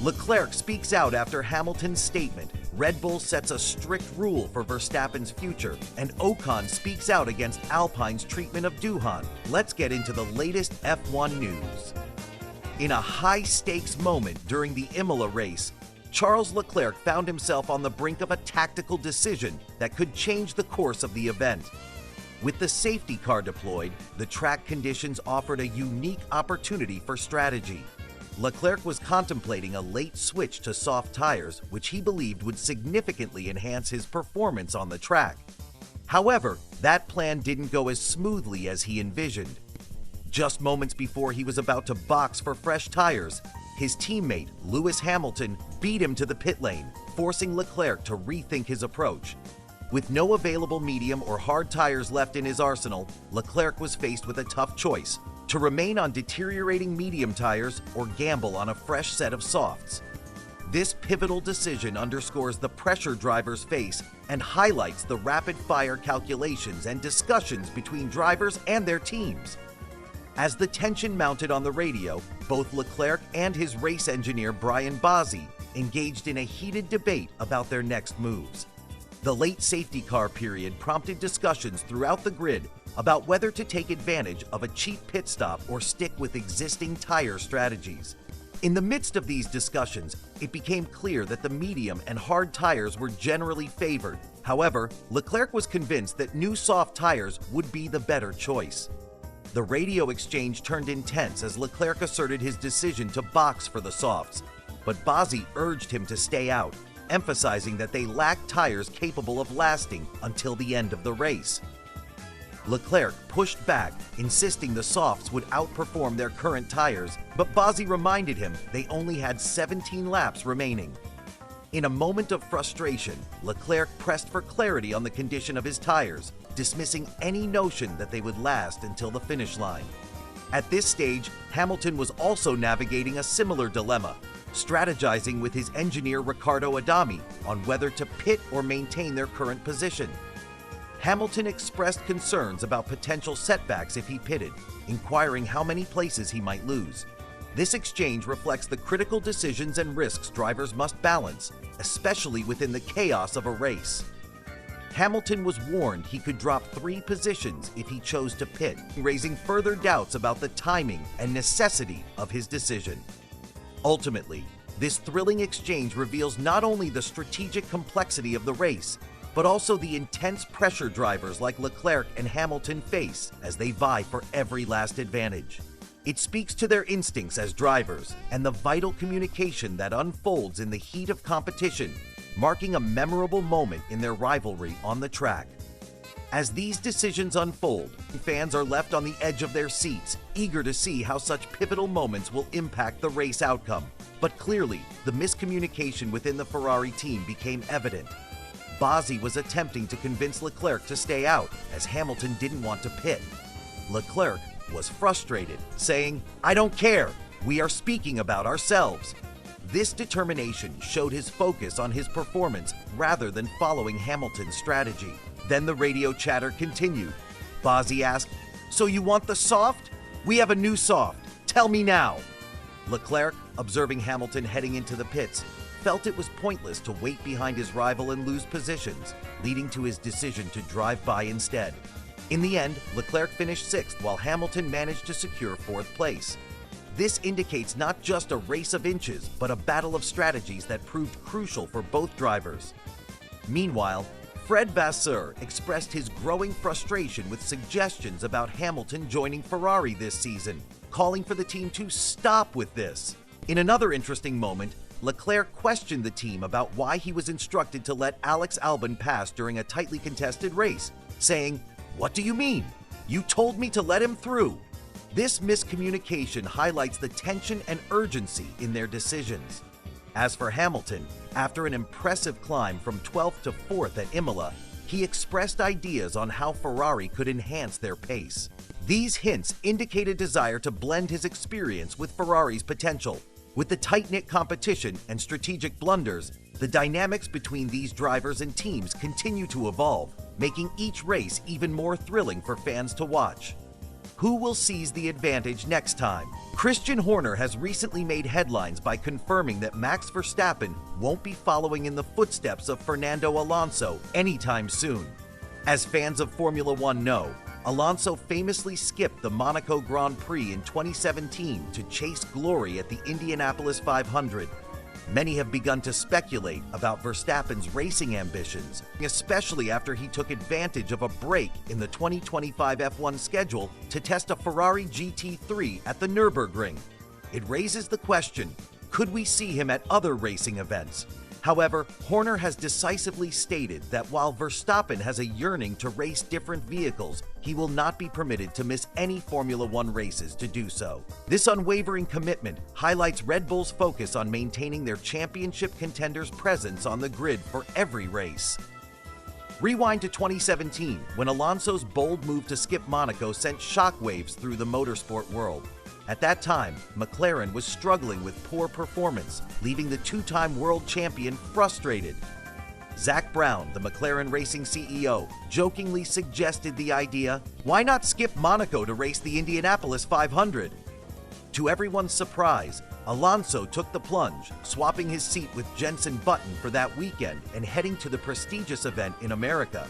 Leclerc speaks out after Hamilton's statement. Red Bull sets a strict rule for Verstappen's future, and Ocon speaks out against Alpine's treatment of Duhan. Let's get into the latest F1 news. In a high-stakes moment during the Imola race, Charles Leclerc found himself on the brink of a tactical decision that could change the course of the event. With the safety car deployed, the track conditions offered a unique opportunity for strategy. Leclerc was contemplating a late switch to soft tires, which he believed would significantly enhance his performance on the track. However, that plan didn't go as smoothly as he envisioned. Just moments before he was about to box for fresh tires, his teammate, Lewis Hamilton, beat him to the pit lane, forcing Leclerc to rethink his approach. With no available medium or hard tires left in his arsenal, Leclerc was faced with a tough choice: to remain on deteriorating medium tires or gamble on a fresh set of softs. This pivotal decision underscores the pressure drivers face and highlights the rapid-fire calculations and discussions between drivers and their teams. As the tension mounted on the radio, both Leclerc and his race engineer Brian Bozzi engaged in a heated debate about their next moves. The late safety car period prompted discussions throughout the grid about whether to take advantage of a cheap pit stop or stick with existing tire strategies. In the midst of these discussions, it became clear that the medium and hard tires were generally favored. However, Leclerc was convinced that new soft tires would be the better choice. The radio exchange turned intense as Leclerc asserted his decision to box for the softs, but Bozzi urged him to stay out, emphasizing that they lacked tires capable of lasting until the end of the race. Leclerc pushed back, insisting the softs would outperform their current tires, but Bozzi reminded him they only had 17 laps remaining. In a moment of frustration, Leclerc pressed for clarity on the condition of his tires, dismissing any notion that they would last until the finish line. At this stage, Hamilton was also navigating a similar dilemma, strategizing with his engineer Riccardo Adami on whether to pit or maintain their current position. Hamilton expressed concerns about potential setbacks if he pitted, inquiring how many places he might lose. This exchange reflects the critical decisions and risks drivers must balance, especially within the chaos of a race. Hamilton was warned he could drop 3 positions if he chose to pit, raising further doubts about the timing and necessity of his decision. Ultimately, this thrilling exchange reveals not only the strategic complexity of the race, but also the intense pressure drivers like Leclerc and Hamilton face as they vie for every last advantage. It speaks to their instincts as drivers and the vital communication that unfolds in the heat of competition, marking a memorable moment in their rivalry on the track. As these decisions unfold, fans are left on the edge of their seats, eager to see how such pivotal moments will impact the race outcome. But clearly, the miscommunication within the Ferrari team became evident. Bozzi was attempting to convince Leclerc to stay out, as Hamilton didn't want to pit. Leclerc was frustrated, saying, "I don't care, we are speaking about ourselves." This determination showed his focus on his performance rather than following Hamilton's strategy. Then the radio chatter continued. Bozzi asked, "So you want the soft? We have a new soft. Tell me now." Leclerc, observing Hamilton heading into the pits, felt it was pointless to wait behind his rival and lose positions, leading to his decision to drive by instead. In the end, Leclerc finished 6th while Hamilton managed to secure 4th place. This indicates not just a race of inches, but a battle of strategies that proved crucial for both drivers. Meanwhile, Fred Vasseur expressed his growing frustration with suggestions about Hamilton joining Ferrari this season, calling for the team to stop with this. In another interesting moment, Leclerc questioned the team about why he was instructed to let Alex Albon pass during a tightly contested race, saying, "What do you mean? You told me to let him through." This miscommunication highlights the tension and urgency in their decisions. As for Hamilton, after an impressive climb from 12th to 4th at Imola, he expressed ideas on how Ferrari could enhance their pace. These hints indicate a desire to blend his experience with Ferrari's potential. With the tight-knit competition and strategic blunders, the dynamics between these drivers and teams continue to evolve, making each race even more thrilling for fans to watch. Who will seize the advantage next time? Christian Horner has recently made headlines by confirming that Max Verstappen won't be following in the footsteps of Fernando Alonso anytime soon. As fans of Formula One know, Alonso famously skipped the Monaco Grand Prix in 2017 to chase glory at the Indianapolis 500. Many have begun to speculate about Verstappen's racing ambitions, especially after he took advantage of a break in the 2025 F1 schedule to test a Ferrari GT3 at the Nürburgring. It raises the question, could we see him at other racing events? However, Horner has decisively stated that while Verstappen has a yearning to race different vehicles, he will not be permitted to miss any Formula One races to do so. This unwavering commitment highlights Red Bull's focus on maintaining their championship contenders' presence on the grid for every race. Rewind to 2017, when Alonso's bold move to skip Monaco sent shockwaves through the motorsport world. At that time, McLaren was struggling with poor performance, leaving the two-time world champion frustrated. Zak Brown, the McLaren Racing CEO, jokingly suggested the idea, why not skip Monaco to race the Indianapolis 500? To everyone's surprise, Alonso took the plunge, swapping his seat with Jenson Button for that weekend and heading to the prestigious event in America.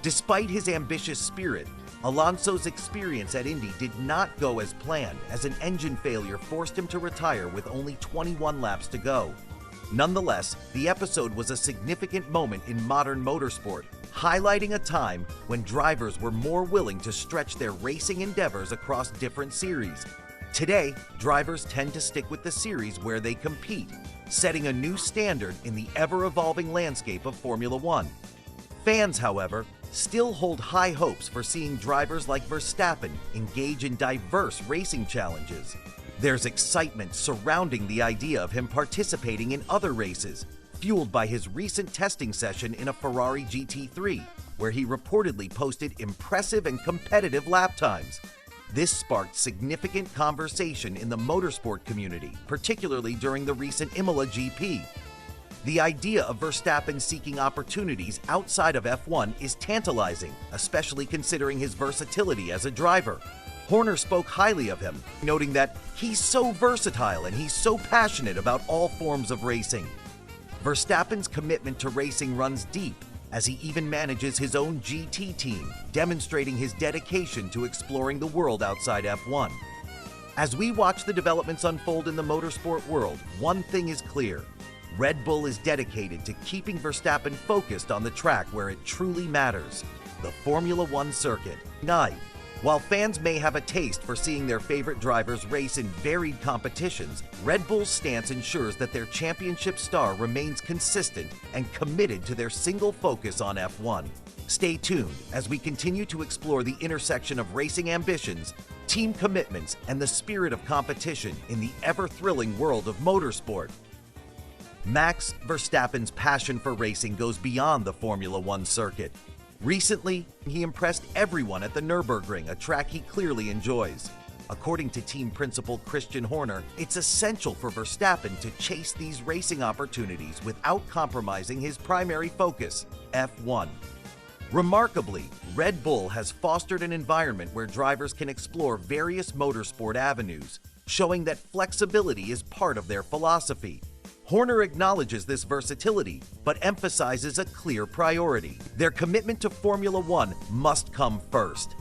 Despite his ambitious spirit, Alonso's experience at Indy did not go as planned, as an engine failure forced him to retire with only 21 laps to go. Nonetheless, the episode was a significant moment in modern motorsport, highlighting a time when drivers were more willing to stretch their racing endeavors across different series. Today, drivers tend to stick with the series where they compete, setting a new standard in the ever-evolving landscape of Formula One. Fans, however, still hold high hopes for seeing drivers like Verstappen engage in diverse racing challenges. There's excitement surrounding the idea of him participating in other races, fueled by his recent testing session in a Ferrari GT3, where he reportedly posted impressive and competitive lap times. This sparked significant conversation in the motorsport community, particularly during the recent Imola GP. The idea of Verstappen seeking opportunities outside of F1 is tantalizing, especially considering his versatility as a driver. Horner spoke highly of him, noting that he's so versatile and he's so passionate about all forms of racing. Verstappen's commitment to racing runs deep, as he even manages his own GT team, demonstrating his dedication to exploring the world outside F1. As we watch the developments unfold in the motorsport world, one thing is clear. Red Bull is dedicated to keeping Verstappen focused on the track where it truly matters, the Formula One circuit. While fans may have a taste for seeing their favorite drivers race in varied competitions, Red Bull's stance ensures that their championship star remains consistent and committed to their single focus on F1. Stay tuned as we continue to explore the intersection of racing ambitions, team commitments, and the spirit of competition in the ever-thrilling world of motorsport. Max Verstappen's passion for racing goes beyond the Formula One circuit. Recently, he impressed everyone at the Nürburgring, a track he clearly enjoys. According to team principal Christian Horner, it's essential for Verstappen to chase these racing opportunities without compromising his primary focus, F1. Remarkably, Red Bull has fostered an environment where drivers can explore various motorsport avenues, showing that flexibility is part of their philosophy. Horner acknowledges this versatility, but emphasizes a clear priority. Their commitment to Formula One must come first.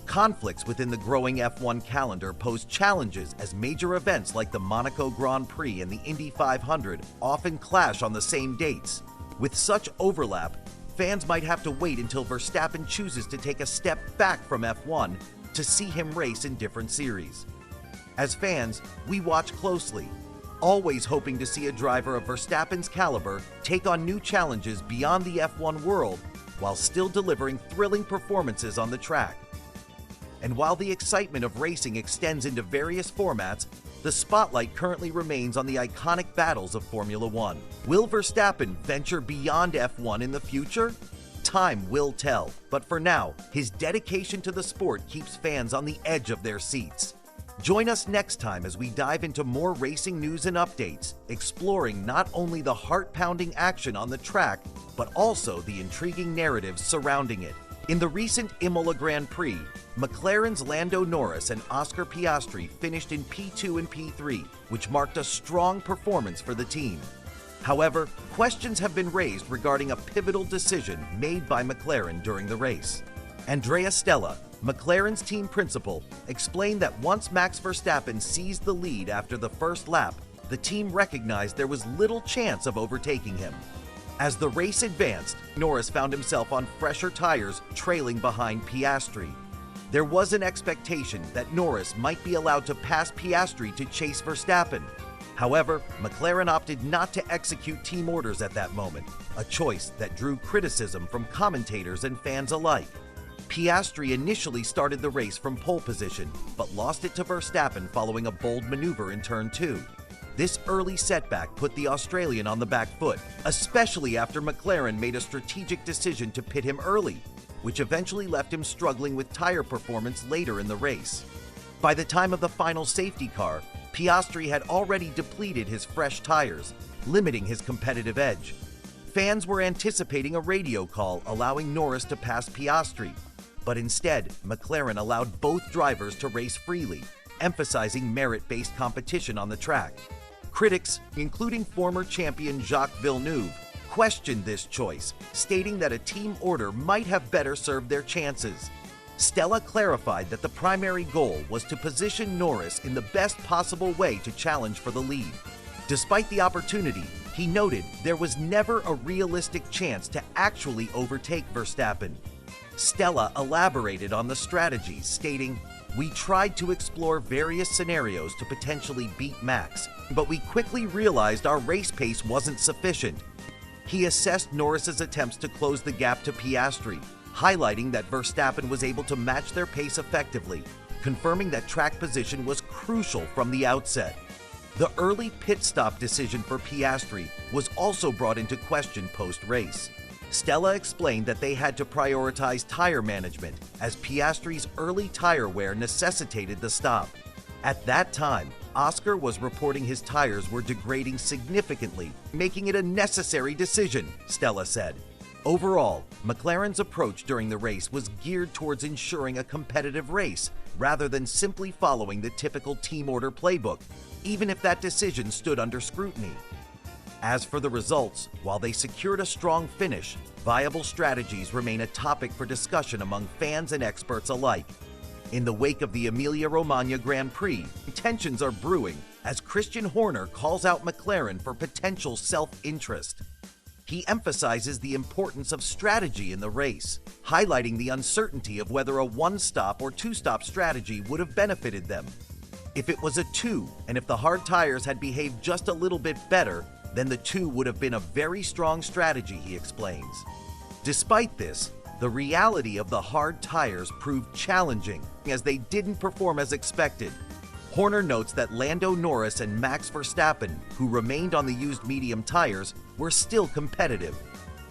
Conflicts within the growing F1 calendar pose challenges as major events like the Monaco Grand Prix and the Indy 500 often clash on the same dates. With such overlap, fans might have to wait until Verstappen chooses to take a step back from F1 to see him race in different series. As fans, we watch closely, always hoping to see a driver of Verstappen's caliber take on new challenges beyond the F1 world while still delivering thrilling performances on the track. And while the excitement of racing extends into various formats, the spotlight currently remains on the iconic battles of Formula One. Will Verstappen venture beyond F1 in the future? Time will tell, but for now, his dedication to the sport keeps fans on the edge of their seats. Join us next time as we dive into more racing news and updates, exploring not only the heart-pounding action on the track, but also the intriguing narratives surrounding it. In the recent Imola Grand Prix, McLaren's Lando Norris and Oscar Piastri finished in P2 and P3, which marked a strong performance for the team. However, questions have been raised regarding a pivotal decision made by McLaren during the race. Andrea Stella, McLaren's team principal, explained that once Max Verstappen seized the lead after the first lap, the team recognized there was little chance of overtaking him. As the race advanced, Norris found himself on fresher tires, trailing behind Piastri. There was an expectation that Norris might be allowed to pass Piastri to chase Verstappen. However, McLaren opted not to execute team orders at that moment, a choice that drew criticism from commentators and fans alike. Piastri initially started the race from pole position, but lost it to Verstappen following a bold maneuver in turn 2. This early setback put the Australian on the back foot, especially after McLaren made a strategic decision to pit him early, which eventually left him struggling with tire performance later in the race. By the time of the final safety car, Piastri had already depleted his fresh tires, limiting his competitive edge. Fans were anticipating a radio call allowing Norris to pass Piastri, but instead, McLaren allowed both drivers to race freely, emphasizing merit-based competition on the track. Critics, including former champion Jacques Villeneuve, questioned this choice, stating that a team order might have better served their chances. Stella clarified that the primary goal was to position Norris in the best possible way to challenge for the lead. Despite the opportunity, he noted there was never a realistic chance to actually overtake Verstappen. Stella elaborated on the strategy, stating, "We tried to explore various scenarios to potentially beat Max, but we quickly realized our race pace wasn't sufficient." He assessed Norris's attempts to close the gap to Piastri, highlighting that Verstappen was able to match their pace effectively, confirming that track position was crucial from the outset. The early pit stop decision for Piastri was also brought into question post-race. Stella explained that they had to prioritize tire management, as Piastri's early tire wear necessitated the stop. At that time, Oscar was reporting his tires were degrading significantly, making it a necessary decision, Stella said. Overall, McLaren's approach during the race was geared towards ensuring a competitive race, rather than simply following the typical team order playbook, even if that decision stood under scrutiny. As for the results, while they secured a strong finish, viable strategies remain a topic for discussion among fans and experts alike. In the wake of the Emilia-Romagna Grand Prix, tensions are brewing as Christian Horner calls out McLaren for potential self-interest. He emphasizes the importance of strategy in the race, highlighting the uncertainty of whether a one-stop or two-stop strategy would have benefited them. If it was a 2, and if the hard tires had behaved just a little bit better, then the 2 would have been a very strong strategy, he explains. Despite this, the reality of the hard tires proved challenging as they didn't perform as expected. Horner notes that Lando Norris and Max Verstappen, who remained on the used medium tires, were still competitive.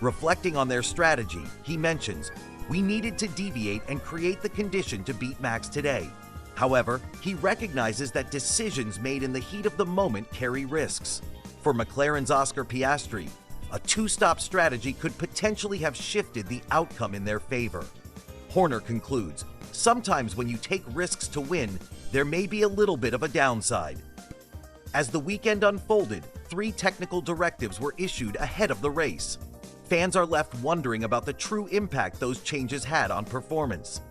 Reflecting on their strategy, he mentions, "We needed to deviate and create the condition to beat Max today." However, he recognizes that decisions made in the heat of the moment carry risks. For McLaren's Oscar Piastri, a two-stop strategy could potentially have shifted the outcome in their favor. Horner concludes, "Sometimes when you take risks to win, there may be a little bit of a downside." As the weekend unfolded, 3 technical directives were issued ahead of the race. Fans are left wondering about the true impact those changes had on performance.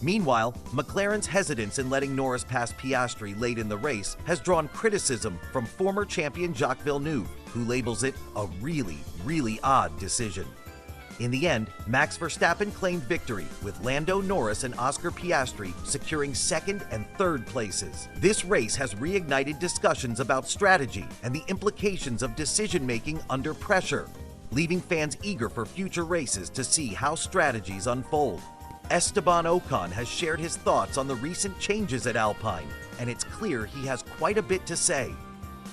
Meanwhile, McLaren's hesitance in letting Norris pass Piastri late in the race has drawn criticism from former champion Jacques Villeneuve, who labels it a really odd decision. In the end, Max Verstappen claimed victory, with Lando Norris and Oscar Piastri securing 2nd and 3rd places. This race has reignited discussions about strategy and the implications of decision-making under pressure, leaving fans eager for future races to see how strategies unfold. Esteban Ocon has shared his thoughts on the recent changes at Alpine, and it's clear he has quite a bit to say.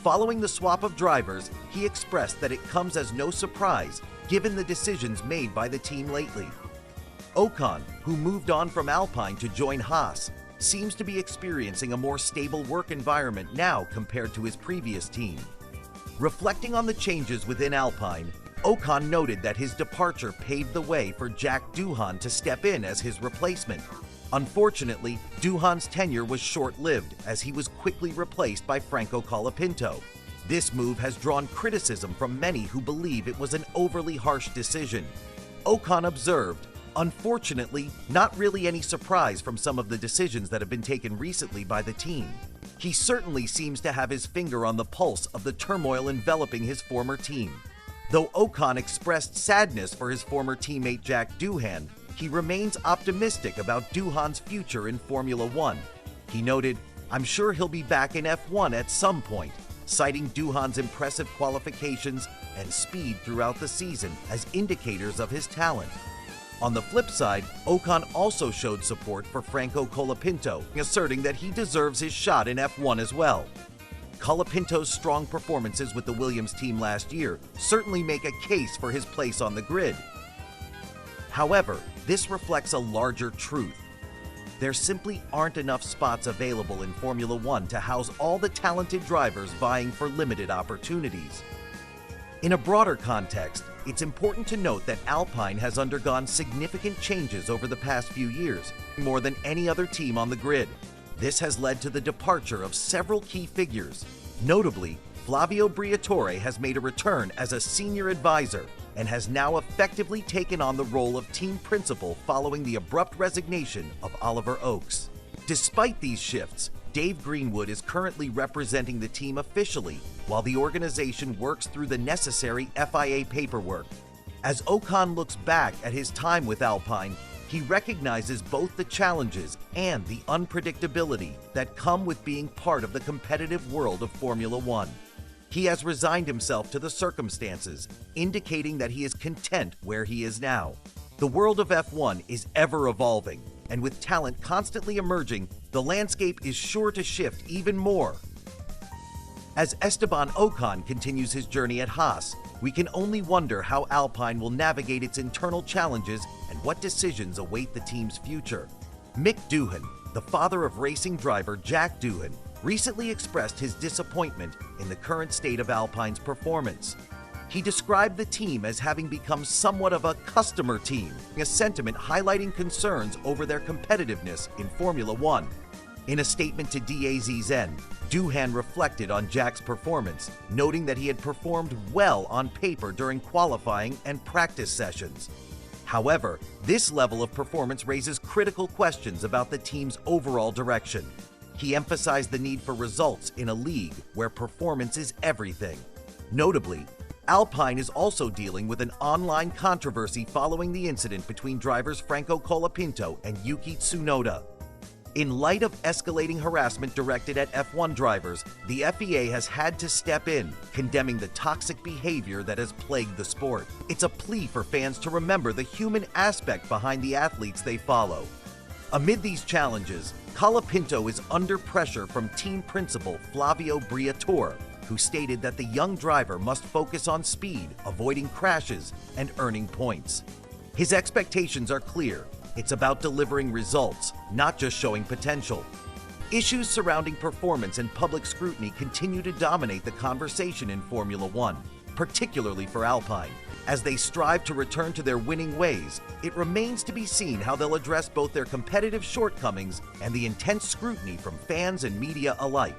Following the swap of drivers, he expressed that it comes as no surprise given the decisions made by the team lately. Ocon, who moved on from Alpine to join Haas, seems to be experiencing a more stable work environment now compared to his previous team. Reflecting on the changes within Alpine, Ocon noted that his departure paved the way for Jack Doohan to step in as his replacement. Unfortunately, Duhan's tenure was short-lived as he was quickly replaced by Franco Colapinto. This move has drawn criticism from many who believe it was an overly harsh decision. Ocon observed, "Unfortunately, not really any surprise from some of the decisions that have been taken recently by the team. He certainly seems to have his finger on the pulse of the turmoil enveloping his former team." Though Ocon expressed sadness for his former teammate Jack Doohan, he remains optimistic about Doohan's future in Formula One. He noted, "I'm sure he'll be back in F1 at some point," citing Doohan's impressive qualifications and speed throughout the season as indicators of his talent. On the flip side, Ocon also showed support for Franco Colapinto, asserting that he deserves his shot in F1 as well. Colapinto's strong performances with the Williams team last year certainly make a case for his place on the grid. However, this reflects a larger truth. There simply aren't enough spots available in Formula One to house all the talented drivers vying for limited opportunities. In a broader context, it's important to note that Alpine has undergone significant changes over the past few years, more than any other team on the grid. This has led to the departure of several key figures. Notably, Flavio Briatore has made a return as a senior advisor and has now effectively taken on the role of team principal following the abrupt resignation of Oliver Oakes. Despite these shifts, Dave Greenwood is currently representing the team officially while the organization works through the necessary FIA paperwork. As Ocon looks back at his time with Alpine, he recognizes both the challenges and the unpredictability that come with being part of the competitive world of Formula One. He has resigned himself to the circumstances, indicating that he is content where he is now. The world of F1 is ever evolving, and with talent constantly emerging, the landscape is sure to shift even more. As Esteban Ocon continues his journey at Haas, we can only wonder how Alpine will navigate its internal challenges and what decisions await the team's future. Mick Doohan, the father of racing driver Jack Doohan, recently expressed his disappointment in the current state of Alpine's performance. He described the team as having become somewhat of a customer team, a sentiment highlighting concerns over their competitiveness in Formula One. In a statement to DAZN, Doohan reflected on Jack's performance, noting that he had performed well on paper during qualifying and practice sessions. However, this level of performance raises critical questions about the team's overall direction. He emphasized the need for results in a league where performance is everything. Notably, Alpine is also dealing with an online controversy following the incident between drivers Franco Colapinto and Yuki Tsunoda. In light of escalating harassment directed at F1 drivers, the FIA has had to step in, condemning the toxic behavior that has plagued the sport. It's a plea for fans to remember the human aspect behind the athletes they follow. Amid these challenges, Colapinto is under pressure from team principal Flavio Briatore, who stated that the young driver must focus on speed, avoiding crashes, and earning points. His expectations are clear. It's about delivering results, not just showing potential. Issues surrounding performance and public scrutiny continue to dominate the conversation in Formula One, particularly for Alpine. As they strive to return to their winning ways, it remains to be seen how they'll address both their competitive shortcomings and the intense scrutiny from fans and media alike.